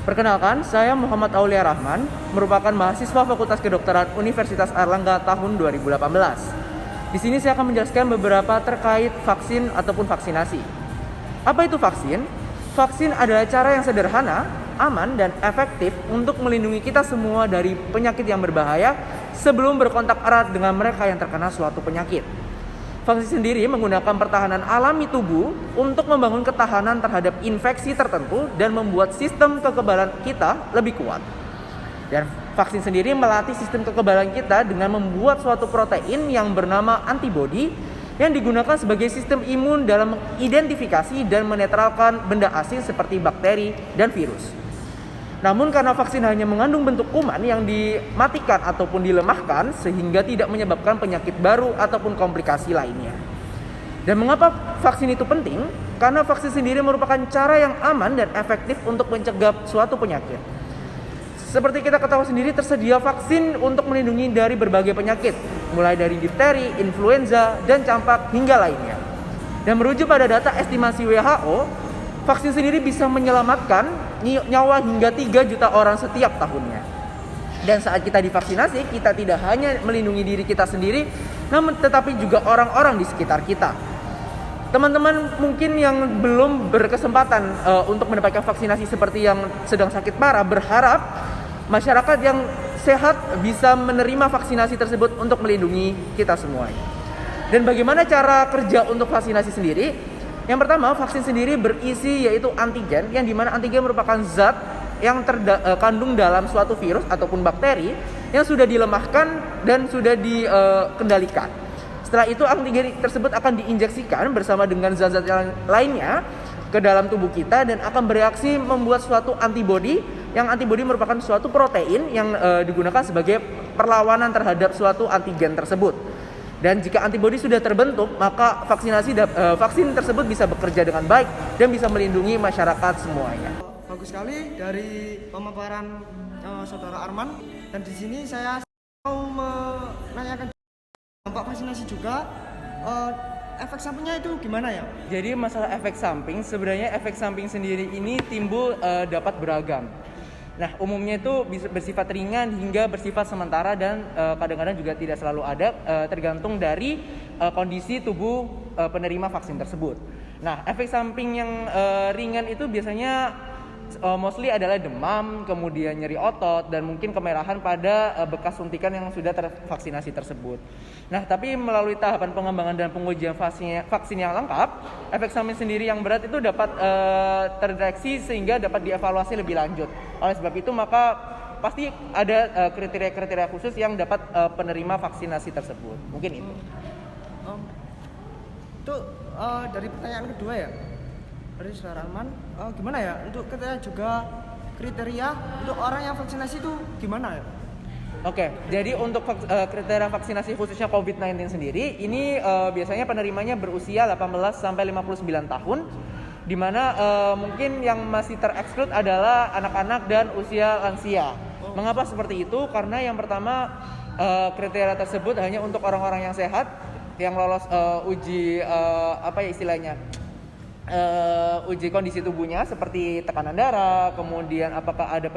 Perkenalkan, saya Muhammad Aulia Rahman, merupakan mahasiswa Fakultas Kedokteran Universitas Airlangga tahun 2018. Di sini saya akan menjelaskan beberapa terkait vaksin ataupun vaksinasi. Apa itu vaksin? Vaksin adalah cara yang sederhana, aman, dan efektif untuk melindungi kita semua dari penyakit yang berbahaya sebelum berkontak erat dengan mereka yang terkena suatu penyakit. Vaksin sendiri menggunakan pertahanan alami tubuh untuk membangun ketahanan terhadap infeksi tertentu dan membuat sistem kekebalan kita lebih kuat. Dan vaksin sendiri melatih sistem kekebalan kita dengan membuat suatu protein yang bernama antibodi yang digunakan sebagai sistem imun dalam mengidentifikasi dan menetralkan benda asing seperti bakteri dan virus. Namun karena vaksin hanya mengandung bentuk kuman yang dimatikan ataupun dilemahkan sehingga tidak menyebabkan penyakit baru ataupun komplikasi lainnya. Dan mengapa vaksin itu penting? Karena vaksin sendiri merupakan cara yang aman dan efektif untuk mencegah suatu penyakit. Seperti kita ketahui sendiri, tersedia vaksin untuk melindungi dari berbagai penyakit, mulai dari difteri, influenza, dan campak hingga lainnya. Dan merujuk pada data estimasi WHO, vaksin sendiri bisa menyelamatkan nyawa hingga 3 juta orang setiap tahunnya. Dan saat kita divaksinasi, kita tidak hanya melindungi diri kita sendiri, namun tetapi juga orang-orang di sekitar kita. Teman-teman mungkin yang belum berkesempatan untuk mendapatkan vaksinasi seperti yang sedang sakit parah, berharap masyarakat yang sehat bisa menerima vaksinasi tersebut untuk melindungi kita semuanya. Dan bagaimana cara kerja untuk vaksinasi sendiri? Yang pertama, vaksin sendiri berisi yaitu antigen, yang dimana antigen merupakan zat yang terkandung dalam suatu virus ataupun bakteri yang sudah dilemahkan dan sudah dikendalikan. Setelah itu antigen tersebut akan diinjeksikan bersama dengan zat-zat lainnya ke dalam tubuh kita dan akan bereaksi membuat suatu antibodi, yang antibodi merupakan suatu protein yang digunakan sebagai perlawanan terhadap suatu antigen tersebut. Dan jika antibodi sudah terbentuk, maka vaksin tersebut bisa bekerja dengan baik dan bisa melindungi masyarakat semuanya. Bagus sekali dari pemaparan saudara Arman, dan di sini saya mau menanyakan dampak vaksinasi juga. Efek sampingnya itu gimana ya? Jadi masalah efek samping, sebenarnya efek samping sendiri ini timbul dapat beragam. Nah, umumnya itu bisa bersifat ringan hingga bersifat sementara dan kadang-kadang juga tidak selalu ada, tergantung dari kondisi tubuh penerima vaksin tersebut. Nah, efek samping yang ringan itu biasanya mostly adalah demam, kemudian nyeri otot, dan mungkin kemerahan pada bekas suntikan yang sudah tervaksinasi tersebut. Nah, tapi melalui tahapan pengembangan dan pengujian vaksin yang lengkap, efek samping sendiri yang berat itu dapat terdeteksi sehingga dapat dievaluasi lebih lanjut. Oleh sebab itu, maka pasti ada kriteria-kriteria khusus yang dapat penerima vaksinasi tersebut. Mungkin itu. Itu dari pertanyaan kedua ya, dari saudara Arman, gimana ya untuk kriteria untuk orang yang vaksinasi itu gimana ya? Oke, jadi untuk kriteria vaksinasi khususnya COVID-19 sendiri, ini biasanya penerimanya berusia 18 sampai 59 tahun, di mana mungkin yang masih tereksklud adalah anak-anak dan usia lansia. Mengapa seperti itu? Karena yang pertama, kriteria tersebut hanya untuk orang-orang yang sehat, yang lolos uji uji kondisi tubuhnya seperti tekanan darah, kemudian apakah ada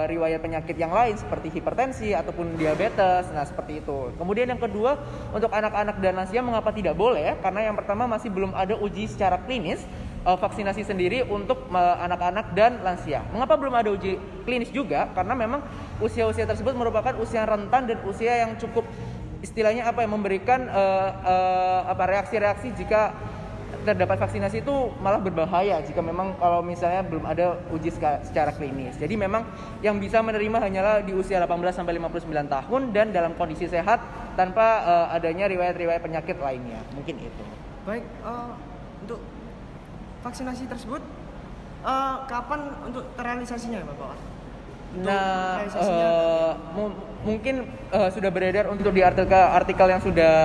riwayat penyakit yang lain seperti hipertensi ataupun diabetes. Nah, seperti itu. Kemudian yang kedua, untuk anak-anak dan lansia mengapa tidak boleh? Karena yang pertama masih belum ada uji secara klinis vaksinasi sendiri untuk anak-anak dan lansia. Mengapa belum ada uji klinis juga? Karena memang usia-usia tersebut merupakan usia rentan dan usia yang cukup istilahnya memberikan reaksi-reaksi jika terdapat vaksinasi itu malah berbahaya jika memang kalau misalnya belum ada uji secara klinis. Jadi memang yang bisa menerima hanyalah di usia 18 sampai 59 tahun dan dalam kondisi sehat tanpa adanya riwayat-riwayat penyakit lainnya. Mungkin itu. Baik, untuk vaksinasi tersebut kapan untuk terrealisasinya, Bapak? Nah, mungkin sudah beredar untuk di artikel yang sudah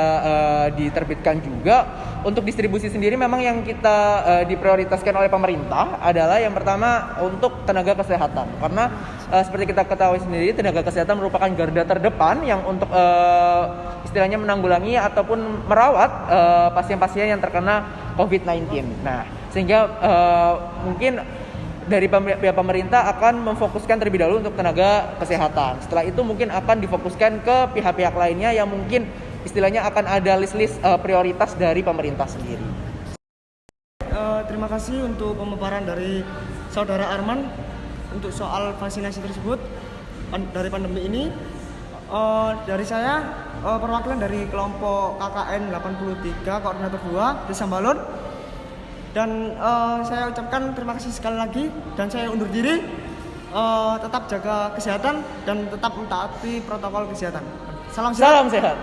diterbitkan juga. Untuk distribusi sendiri memang yang kita diprioritaskan oleh pemerintah adalah yang pertama untuk tenaga kesehatan, karena seperti kita ketahui sendiri, tenaga kesehatan merupakan garda terdepan yang untuk istilahnya menanggulangi ataupun merawat pasien-pasien yang terkena COVID-19. Nah, sehingga mungkin dari pihak pemerintah akan memfokuskan terlebih dahulu untuk tenaga kesehatan. Setelah itu mungkin akan difokuskan ke pihak-pihak lainnya yang mungkin istilahnya akan ada list-list prioritas dari pemerintah sendiri. Terima kasih untuk pemaparan dari Saudara Arman untuk soal vaksinasi tersebut dari pandemi ini. Dari saya perwakilan dari kelompok KKN 83 Koordinator 2 Desa Balon, dan saya ucapkan terima kasih sekali lagi dan saya undur diri. Tetap jaga kesehatan dan tetap mentaati protokol kesehatan. Salam sehat. Salam sehat.